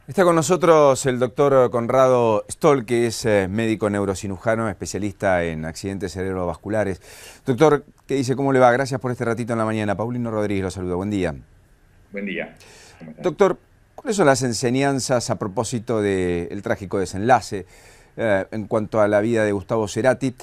Está con nosotros el doctor Conrado Stoll, que es médico neurocirujano, especialista en accidentes cerebrovasculares. Doctor, ¿qué dice? ¿Cómo le va? Gracias por este ratito en la mañana. Paulino Rodríguez lo saluda. Buen día. Buen día. ¿Cómo estás? Doctor, ¿cuáles son las enseñanzas a propósito del trágico desenlace en cuanto a la vida de Gustavo Cerati?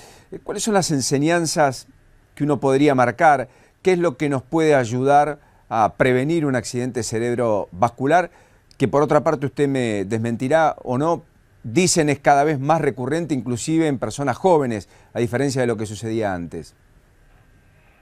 ¿Cuáles son las enseñanzas que uno podría marcar? ¿Qué es lo que nos puede ayudar a prevenir un accidente cerebrovascular? Que por otra parte usted me desmentirá o no, dicen es cada vez más recurrente, inclusive en personas jóvenes, a diferencia de lo que sucedía antes.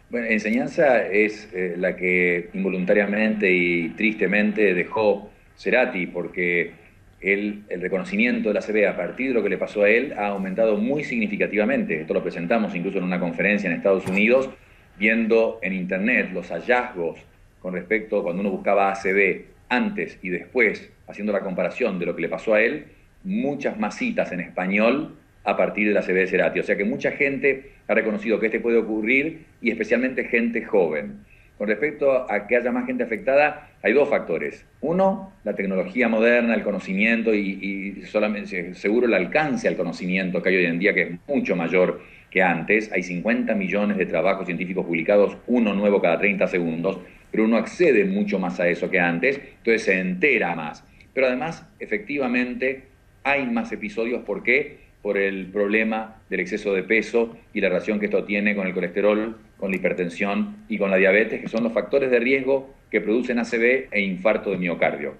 Bueno, enseñanza es la que involuntariamente y tristemente dejó Cerati, porque el reconocimiento de la ACV a partir de lo que le pasó a él ha aumentado muy significativamente. Esto lo presentamos incluso en una conferencia en Estados Unidos, viendo en internet los hallazgos con respecto, cuando uno buscaba ACV antes y después, haciendo la comparación de lo que le pasó a él, muchas más citas en español a partir de la ACV de Cerati. O sea que mucha gente ha reconocido que este puede ocurrir y especialmente gente joven. Con respecto a que haya más gente afectada, hay dos factores. Uno, la tecnología moderna, el conocimiento y solamente, seguro el alcance al conocimiento que hay hoy en día, que es mucho mayor que antes. Hay 50 millones de trabajos científicos publicados, uno nuevo cada 30 segundos, pero uno accede mucho más a eso que antes, entonces se entera más. Pero además, efectivamente, hay más episodios. ¿Por qué? Por el problema del exceso de peso y la relación que esto tiene con el colesterol, con la hipertensión y con la diabetes, que son los factores de riesgo que producen ACV e infarto de miocardio.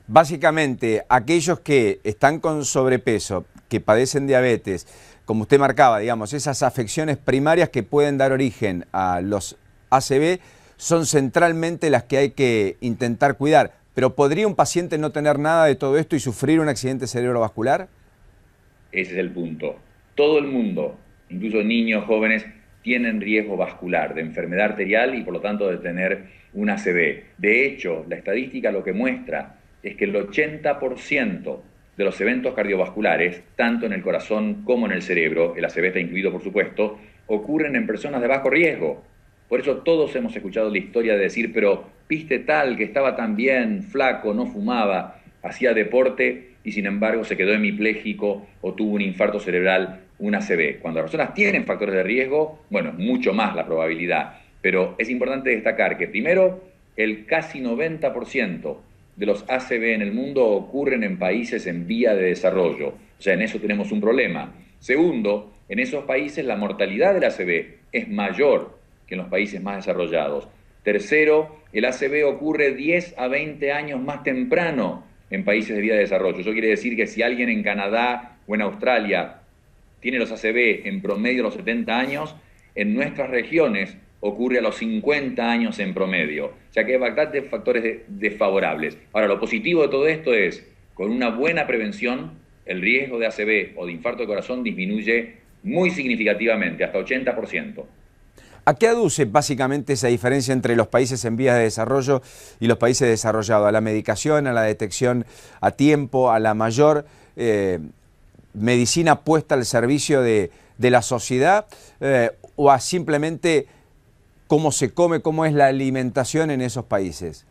Básicamente, aquellos que están con sobrepeso, que padecen diabetes, como usted marcaba, digamos, esas afecciones primarias que pueden dar origen a los ACV, son centralmente las que hay que intentar cuidar. Pero ¿podría un paciente no tener nada de todo esto y sufrir un accidente cerebrovascular? Ese es el punto. Todo el mundo, incluso niños, jóvenes, tienen riesgo vascular de enfermedad arterial y por lo tanto de tener un ACV. De hecho, la estadística lo que muestra es que el 80% de los eventos cardiovasculares, tanto en el corazón como en el cerebro, el ACV está incluido por supuesto, ocurren en personas de bajo riesgo. Por eso todos hemos escuchado la historia de decir, pero viste tal que estaba tan bien, flaco, no fumaba, hacía deporte y sin embargo se quedó hemipléjico o tuvo un infarto cerebral, un ACV. Cuando las personas tienen factores de riesgo, bueno, mucho más la probabilidad. Pero es importante destacar que primero, el casi 90% de los ACV en el mundo ocurren en países en vía de desarrollo. O sea, en eso tenemos un problema. Segundo, en esos países la mortalidad del ACV es mayor que en los países más desarrollados. Tercero, el ACV ocurre 10 a 20 años más temprano en países de vía de desarrollo. Eso quiere decir que si alguien en Canadá o en Australia tiene los ACV en promedio a los 70 años, en nuestras regiones ocurre a los 50 años en promedio. O sea que hay bastantes factores desfavorables. Ahora, lo positivo de todo esto es, con una buena prevención, el riesgo de ACV o de infarto de corazón disminuye muy significativamente, hasta 80%. ¿A qué aduce básicamente esa diferencia entre los países en vías de desarrollo y los países desarrollados? ¿A la medicación, a la detección a tiempo, a la mayor medicina puesta al servicio de la sociedad o a simplemente cómo se come, cómo es la alimentación en esos países?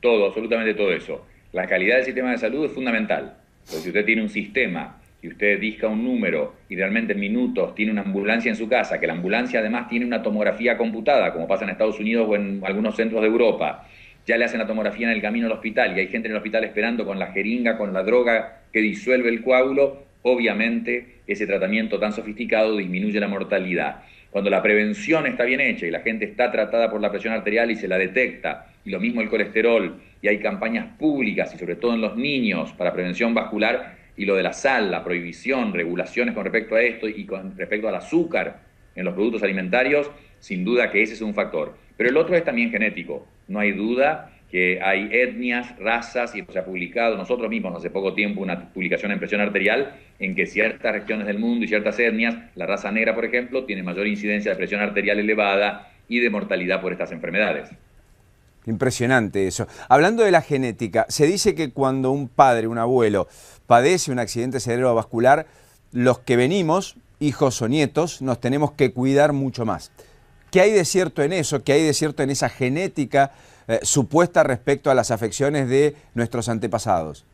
Todo, absolutamente todo eso. La calidad del sistema de salud es fundamental. Porque si usted tiene un sistema y usted disca un número y realmente en minutos tiene una ambulancia en su casa, que la ambulancia además tiene una tomografía computada, como pasa en Estados Unidos o en algunos centros de Europa, ya le hacen la tomografía en el camino al hospital y hay gente en el hospital esperando con la jeringa, con la droga que disuelve el coágulo, obviamente ese tratamiento tan sofisticado disminuye la mortalidad. Cuando la prevención está bien hecha y la gente está tratada por la presión arterial y se la detecta, y lo mismo el colesterol, y hay campañas públicas y sobre todo en los niños para prevención vascular, y lo de la sal, la prohibición, regulaciones con respecto a esto y con respecto al azúcar en los productos alimentarios, sin duda que ese es un factor. Pero el otro es también genético. No hay duda que hay etnias, razas, y se ha publicado nosotros mismos hace poco tiempo una publicación en presión arterial en que ciertas regiones del mundo y ciertas etnias, la raza negra por ejemplo, tiene mayor incidencia de presión arterial elevada y de mortalidad por estas enfermedades. Impresionante eso. Hablando de la genética, se dice que cuando un padre, un abuelo, padece un accidente cerebrovascular, los que venimos, hijos o nietos, nos tenemos que cuidar mucho más. ¿Qué hay de cierto en eso? ¿Qué hay de cierto en esa genética supuesta respecto a las afecciones de nuestros antepasados?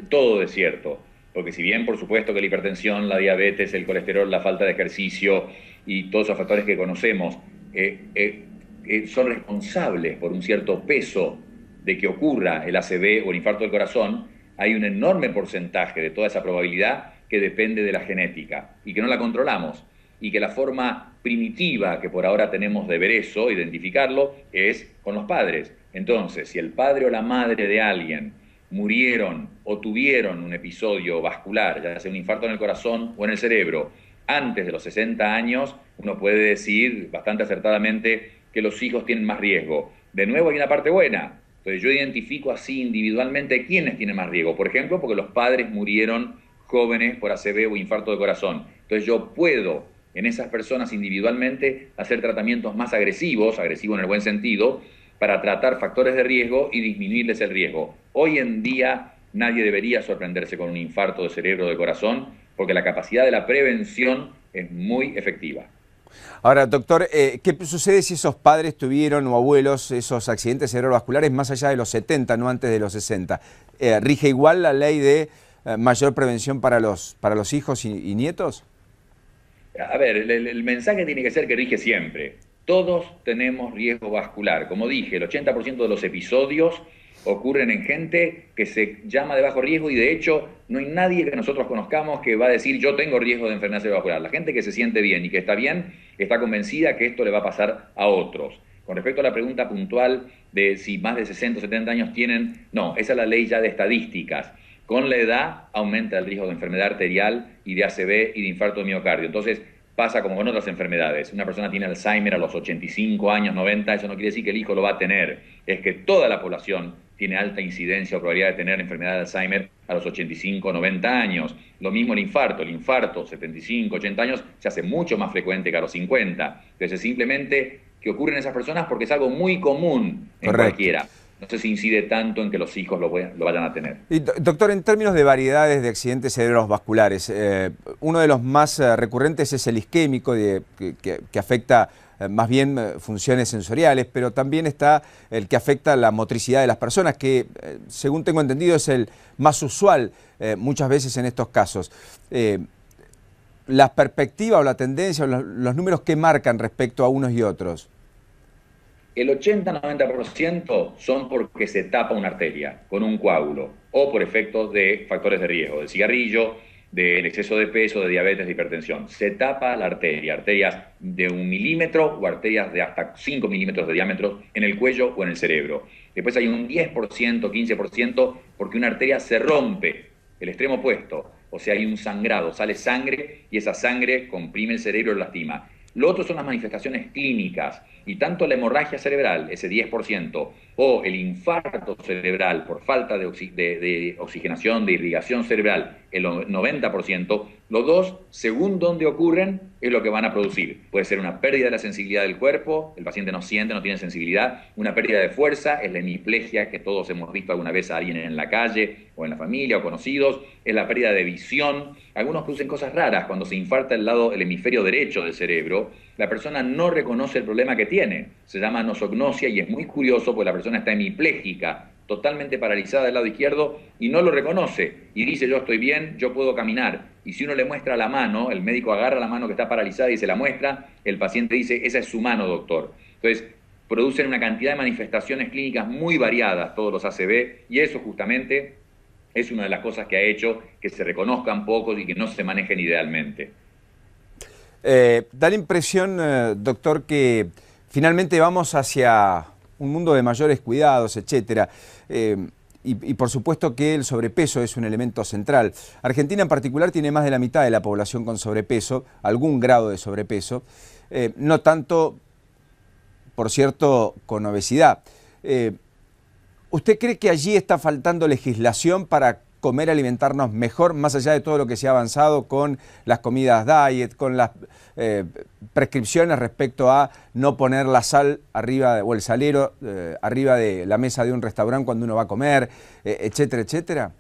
Todo es cierto, porque si bien por supuesto que la hipertensión, la diabetes, el colesterol, la falta de ejercicio y todos esos factores que conocemos son responsables por un cierto peso de que ocurra el ACV o el infarto del corazón, hay un enorme porcentaje de toda esa probabilidad que depende de la genética y que no la controlamos, y que la forma primitiva que por ahora tenemos de ver eso, identificarlo, es con los padres. Entonces, si el padre o la madre de alguien murieron o tuvieron un episodio vascular, ya sea un infarto en el corazón o en el cerebro, antes de los 60 años, uno puede decir bastante acertadamente que los hijos tienen más riesgo. De nuevo, hay una parte buena. Entonces yo identifico así individualmente quiénes tienen más riesgo. Por ejemplo, porque los padres murieron jóvenes por ACV o infarto de corazón. Entonces yo puedo en esas personas individualmente hacer tratamientos más agresivos en el buen sentido, para tratar factores de riesgo y disminuirles el riesgo. Hoy en día nadie debería sorprenderse con un infarto de cerebro o de corazón, porque la capacidad de la prevención es muy efectiva. Ahora, doctor, ¿qué sucede si esos padres tuvieron o abuelos esos accidentes cerebrovasculares más allá de los 70, no antes de los 60? ¿Rige igual la ley de mayor prevención para los hijos y nietos? A ver, el mensaje tiene que ser que rige siempre. Todos tenemos riesgo vascular. Como dije, el 80% de los episodios ocurren en gente que se llama de bajo riesgo y de hecho no hay nadie que nosotros conozcamos que va a decir yo tengo riesgo de enfermedad cerebrovascular. La gente que se siente bien y que está bien está convencida que esto le va a pasar a otros. Con respecto a la pregunta puntual de si más de 60 o 70 años tienen, no, esa es la ley ya de estadísticas. Con la edad aumenta el riesgo de enfermedad arterial y de ACV y de infarto de miocardio. Entonces pasa como con otras enfermedades. Una persona tiene Alzheimer a los 85 años, 90, eso no quiere decir que el hijo lo va a tener. Es que toda la población tiene alta incidencia o probabilidad de tener enfermedad de Alzheimer a los 85, 90 años. Lo mismo el infarto, 75, 80 años, se hace mucho más frecuente que a los 50. Entonces, simplemente que ocurre en esas personas porque es algo muy común en cualquiera. No sé si incide tanto en que los hijos lo vayan a tener. Y, doctor, en términos de variedades de accidentes cerebrovasculares, uno de los más recurrentes es el isquémico, que afecta más bien funciones sensoriales, pero también está el que afecta la motricidad de las personas, que según tengo entendido es el más usual muchas veces en estos casos. ¿La perspectiva o la tendencia o los números que marcan respecto a unos y otros? El 80-90% son porque se tapa una arteria con un coágulo o por efectos de factores de riesgo, del cigarrillo, del exceso de peso, de diabetes, de hipertensión. Se tapa la arteria, arterias de 1 milímetro o arterias de hasta 5 milímetros de diámetro en el cuello o en el cerebro. Después hay un 10%, 15% porque una arteria se rompe, el extremo opuesto, o sea, hay un sangrado, sale sangre y esa sangre comprime el cerebro y lo lastima. Lo otro son las manifestaciones clínicas, y tanto la hemorragia cerebral, ese 10%, o el infarto cerebral por falta de oxigenación, de irrigación cerebral, el 90%, los dos, según dónde ocurren, es lo que van a producir. Puede ser una pérdida de la sensibilidad del cuerpo, el paciente no siente, no tiene sensibilidad, una pérdida de fuerza, es la hemiplegia que todos hemos visto alguna vez a alguien en la calle, o en la familia, o conocidos, es la pérdida de visión. Algunos producen cosas raras, cuando se infarta el hemisferio derecho del cerebro, la persona no reconoce el problema que tiene, se llama nosognosia y es muy curioso porque la persona está hemipléjica, totalmente paralizada del lado izquierdo y no lo reconoce y dice yo estoy bien, yo puedo caminar, y si uno le muestra la mano, el médico agarra la mano que está paralizada y se la muestra, el paciente dice esa es su mano, doctor. Entonces producen una cantidad de manifestaciones clínicas muy variadas todos los ACV y eso justamente es una de las cosas que ha hecho que se reconozcan pocos y que no se manejen idealmente. Da la impresión, doctor, que finalmente vamos hacia un mundo de mayores cuidados, etcétera. Y por supuesto que el sobrepeso es un elemento central. Argentina en particular tiene más de la mitad de la población con sobrepeso, algún grado de sobrepeso, no tanto, por cierto, con obesidad. ¿Usted cree que allí está faltando legislación para comer, alimentarnos mejor, más allá de todo lo que se ha avanzado con las comidas diet, con las prescripciones respecto a no poner la sal arriba, o el salero arriba de la mesa de un restaurante cuando uno va a comer, etcétera, etcétera?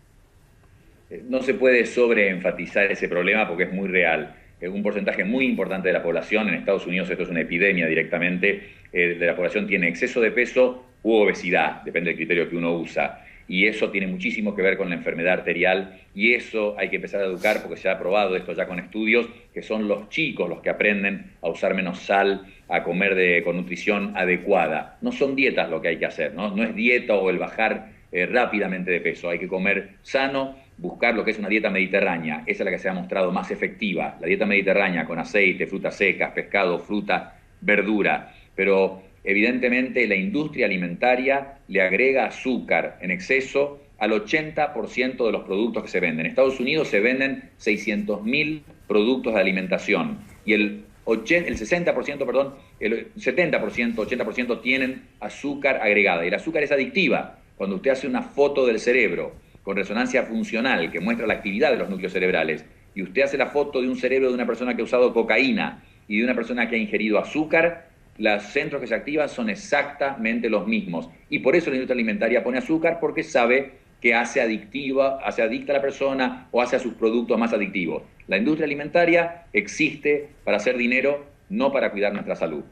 No se puede sobreenfatizar ese problema porque es muy real. un porcentaje muy importante de la población, en Estados Unidos esto es una epidemia directamente, de la población tiene exceso de peso u obesidad, depende del criterio que uno usa. Y eso tiene muchísimo que ver con la enfermedad arterial, y eso hay que empezar a educar, porque se ha probado esto ya con estudios, que son los chicos los que aprenden a usar menos sal, a comer con nutrición adecuada. No son dietas lo que hay que hacer, no es dieta o el bajar rápidamente de peso, hay que comer sano, buscar lo que es una dieta mediterránea, esa es la que se ha mostrado más efectiva, la dieta mediterránea con aceite, frutas secas, pescado, fruta, verdura, pero evidentemente la industria alimentaria le agrega azúcar en exceso al 80% de los productos que se venden. En Estados Unidos se venden 600.000 productos de alimentación y el 60%, perdón, el 70%, 80% tienen azúcar agregada. Y el azúcar es adictiva. Cuando usted hace una foto del cerebro con resonancia funcional que muestra la actividad de los núcleos cerebrales y usted hace la foto de un cerebro de una persona que ha usado cocaína y de una persona que ha ingerido azúcar, los centros que se activan son exactamente los mismos. Y por eso la industria alimentaria pone azúcar, porque sabe que hace adicta a la persona o hace a sus productos más adictivos. La industria alimentaria existe para hacer dinero, no para cuidar nuestra salud.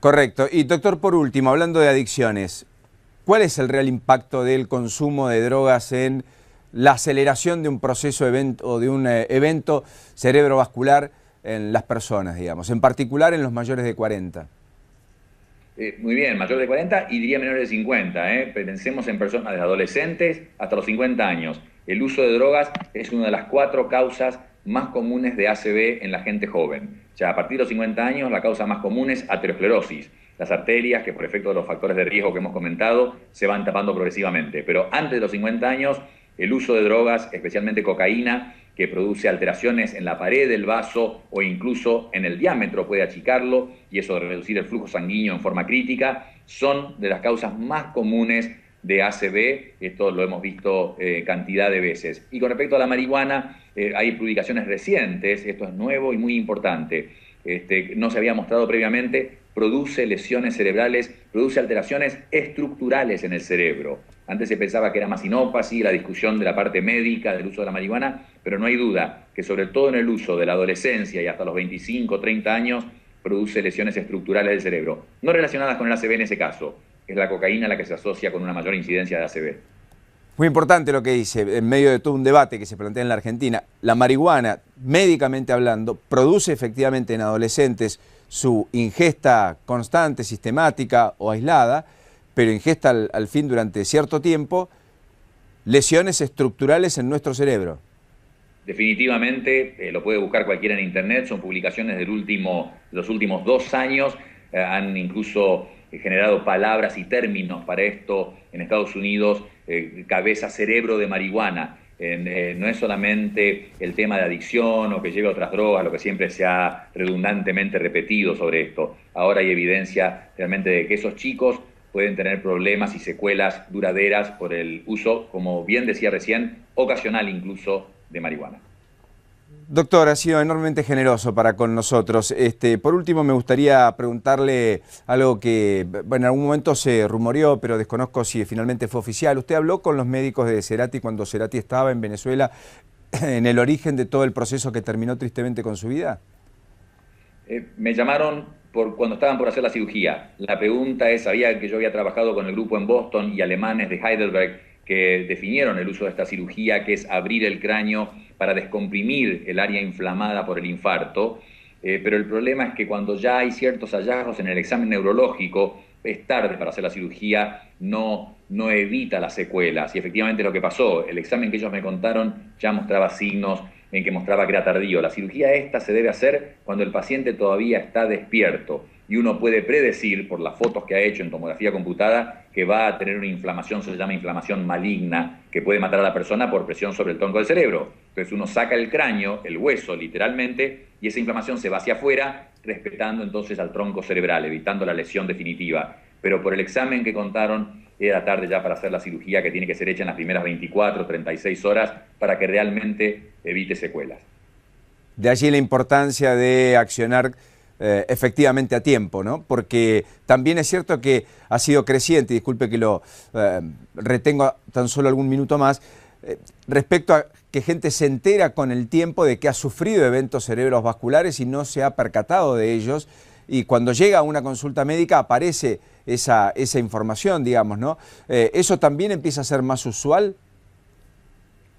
Correcto. Y doctor, por último, hablando de adicciones, ¿cuál es el real impacto del consumo de drogas en la aceleración de un proceso o de un evento cerebrovascular en las personas, digamos, en particular en los mayores de 40? Muy bien, mayores de 40 y diría menores de 50. Pensemos en personas desde adolescentes hasta los 50 años. El uso de drogas es una de las 4 causas más comunes de ACV en la gente joven. Ya a partir de los 50 años la causa más común es aterosclerosis. Las arterias, que por efecto de los factores de riesgo que hemos comentado, se van tapando progresivamente. Pero antes de los 50 años, el uso de drogas, especialmente cocaína, que produce alteraciones en la pared del vaso o incluso en el diámetro, puede achicarlo, y eso de reducir el flujo sanguíneo en forma crítica, son de las causas más comunes de ACV. Esto lo hemos visto cantidad de veces. Y con respecto a la marihuana, hay publicaciones recientes, esto es nuevo y muy importante, no se había mostrado previamente, produce lesiones cerebrales, produce alteraciones estructurales en el cerebro. Antes se pensaba que era más sinópasi, la discusión de la parte médica del uso de la marihuana, pero no hay duda que sobre todo en el uso de la adolescencia y hasta los 25, 30 años, produce lesiones estructurales del cerebro, no relacionadas con el ACV en ese caso. Es la cocaína la que se asocia con una mayor incidencia de ACV. Muy importante lo que dice, en medio de todo un debate que se plantea en la Argentina. La marihuana, médicamente hablando, produce efectivamente en adolescentes su ingesta constante, sistemática o aislada, pero ingesta al fin durante cierto tiempo lesiones estructurales en nuestro cerebro. Definitivamente, lo puede buscar cualquiera en internet, son publicaciones de los últimos 2 años, han incluso generado palabras y términos para esto en Estados Unidos, cabeza cerebro de marihuana. No es solamente el tema de adicción o que lleve a otras drogas, lo que siempre se ha redundantemente repetido sobre esto. Ahora hay evidencia realmente de que esos chicos pueden tener problemas y secuelas duraderas por el uso, como bien decía recién, ocasional incluso, de marihuana. Doctor, ha sido enormemente generoso para con nosotros. Por último, me gustaría preguntarle algo que, bueno, en algún momento se rumoreó, pero desconozco si finalmente fue oficial. ¿Usted habló con los médicos de Cerati cuando Cerati estaba en Venezuela en el origen de todo el proceso que terminó tristemente con su vida? Me llamaron cuando estaban por hacer la cirugía. La pregunta es, sabía que yo había trabajado con el grupo en Boston y alemanes de Heidelberg que definieron el uso de esta cirugía, que es abrir el cráneo para descomprimir el área inflamada por el infarto, pero el problema es que cuando ya hay ciertos hallazgos en el examen neurológico, es tarde para hacer la cirugía, no evita las secuelas. Y efectivamente lo que pasó, el examen que ellos me contaron ya mostraba signos en que mostraba que era tardío. La cirugía esta se debe hacer cuando el paciente todavía está despierto y uno puede predecir por las fotos que ha hecho en tomografía computada que va a tener una inflamación, se llama inflamación maligna, que puede matar a la persona por presión sobre el tronco del cerebro. Entonces uno saca el cráneo, el hueso literalmente, y esa inflamación se va hacia afuera, respetando entonces al tronco cerebral, evitando la lesión definitiva. Pero por el examen que contaron, era tarde ya para hacer la cirugía que tiene que ser hecha en las primeras 24, 36 horas para que realmente evite secuelas. De allí la importancia de accionar efectivamente a tiempo, ¿no? Porque también es cierto que ha sido creciente, disculpe que lo retengo tan solo algún minuto más, respecto a que gente se entera con el tiempo de que ha sufrido eventos cerebrovasculares y no se ha percatado de ellos, y cuando llega a una consulta médica aparece esa información, digamos, ¿no? ¿Eso también empieza a ser más usual?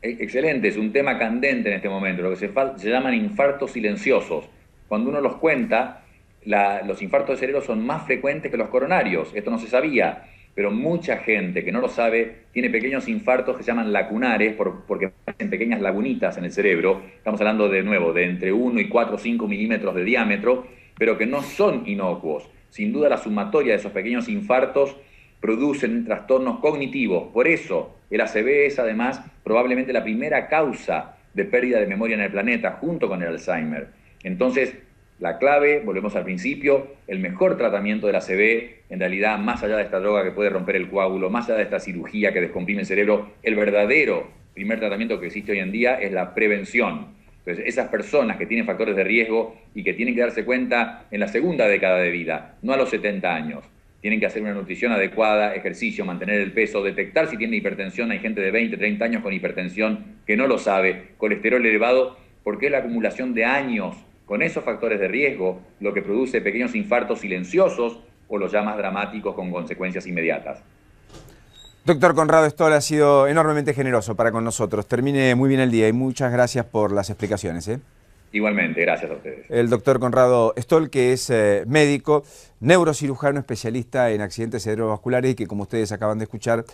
Excelente, es un tema candente en este momento, lo que se llaman infartos silenciosos. Cuando uno los cuenta, los infartos de cerebro son más frecuentes que los coronarios. Esto no se sabía, pero mucha gente que no lo sabe tiene pequeños infartos que se llaman lacunares porque hacen pequeñas lagunitas en el cerebro. Estamos hablando de nuevo de entre 1 y 4 o 5 milímetros de diámetro, pero que no son inocuos. Sin duda la sumatoria de esos pequeños infartos producen trastornos cognitivos. Por eso el ACV es además probablemente la primera causa de pérdida de memoria en el planeta, junto con el Alzheimer. Entonces, la clave, volvemos al principio, el mejor tratamiento del ACV, en realidad, más allá de esta droga que puede romper el coágulo, más allá de esta cirugía que descomprime el cerebro, el verdadero primer tratamiento que existe hoy en día es la prevención. Entonces, esas personas que tienen factores de riesgo y que tienen que darse cuenta en la segunda década de vida, no a los 70 años, tienen que hacer una nutrición adecuada, ejercicio, mantener el peso, detectar si tiene hipertensión. Hay gente de 20, 30 años con hipertensión que no lo sabe, colesterol elevado, porque es la acumulación de años con esos factores de riesgo lo que produce pequeños infartos silenciosos o los ya más dramáticos con consecuencias inmediatas. Doctor Conrado Stoll ha sido enormemente generoso para con nosotros. Termine muy bien el día y muchas gracias por las explicaciones. Igualmente, gracias a ustedes. El doctor Conrado Stoll, que es médico, neurocirujano especialista en accidentes cerebrovasculares y que, como ustedes acaban de escuchar,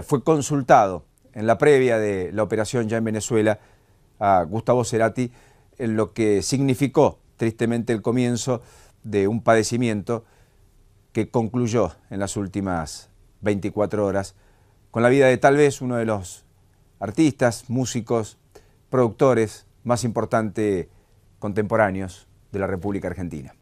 fue consultado en la previa de la operación ya en Venezuela a Gustavo Cerati, en lo que significó tristemente el comienzo de un padecimiento que concluyó en las últimas 24 horas con la vida de tal vez uno de los artistas, músicos, productores más importantes contemporáneos de la República Argentina.